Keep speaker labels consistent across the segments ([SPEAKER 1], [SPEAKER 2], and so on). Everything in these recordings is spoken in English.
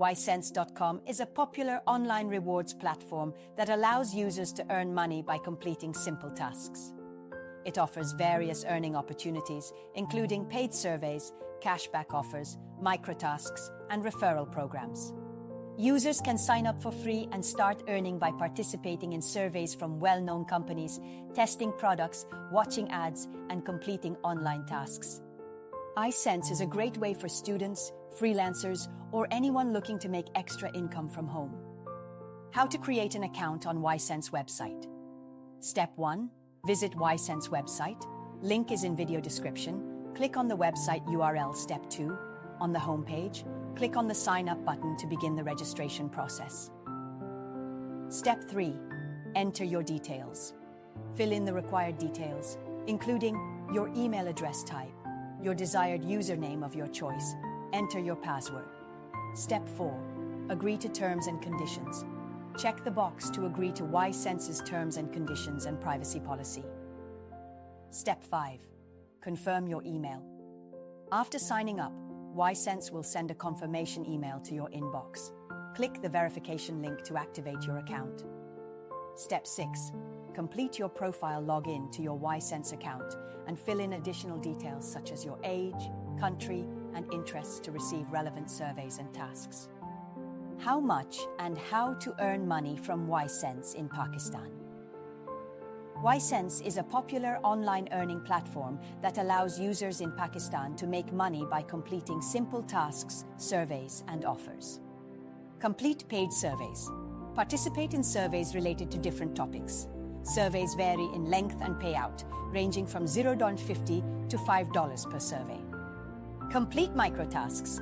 [SPEAKER 1] Ysense.com is a popular online rewards platform that allows users to earn money by completing simple tasks. It offers various earning opportunities, including paid surveys, cashback offers, microtasks, and referral programs. Users can sign up for free and start earning by participating in surveys from well-known companies, testing products, watching ads, and completing online tasks. Ysense is a great way for students, freelancers, or anyone looking to make extra income from home. How to create an account on Ysense website. Step 1. Visit Ysense website. Link is in video description. Click on the website URL. Step 2. On the homepage, click on the Sign Up button to begin the registration process. Step 3. Enter your details. Fill in the required details, including your email address type, your desired username of your choice. Enter your password. Step 4. Agree to terms and conditions. Check the box to agree to Ysense's terms and conditions and privacy policy. Step 5. Confirm your email. After signing up, Ysense will send a confirmation email to your inbox. Click the verification link to activate your account. Step 6. Complete your profile login to your Ysense account and fill in additional details such as your age, country, and interests to receive relevant surveys and tasks. How much and how to earn money from Ysense in Pakistan. Ysense is a popular online earning platform that allows users in Pakistan to make money by completing simple tasks, surveys, and offers. Complete paid surveys. Participate in surveys related to different topics. Surveys vary in length and payout, ranging from $0.50 to $5 per survey. Complete microtasks.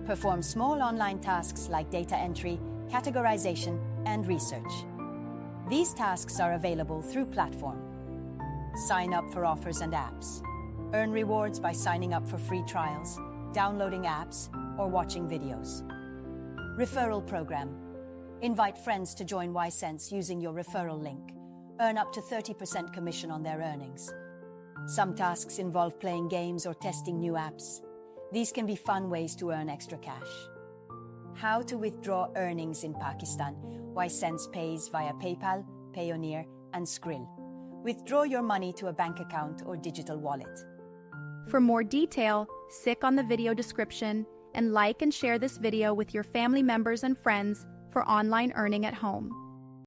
[SPEAKER 1] Perform small online tasks like data entry, categorization, and research. These tasks are available through platform. Sign up for offers and apps. Earn rewards by signing up for free trials, downloading apps, or watching videos. Referral program. Invite friends to join Ysense using your referral link. Earn up to 30% commission on their earnings. Some tasks involve playing games or testing new apps. These can be fun ways to earn extra cash. How to withdraw earnings in Pakistan. Ysense pays via PayPal, Payoneer, and Skrill. Withdraw your money to a bank account or digital wallet.
[SPEAKER 2] For more detail, click on the video description and like and share this video with your family members and friends for online earning at home.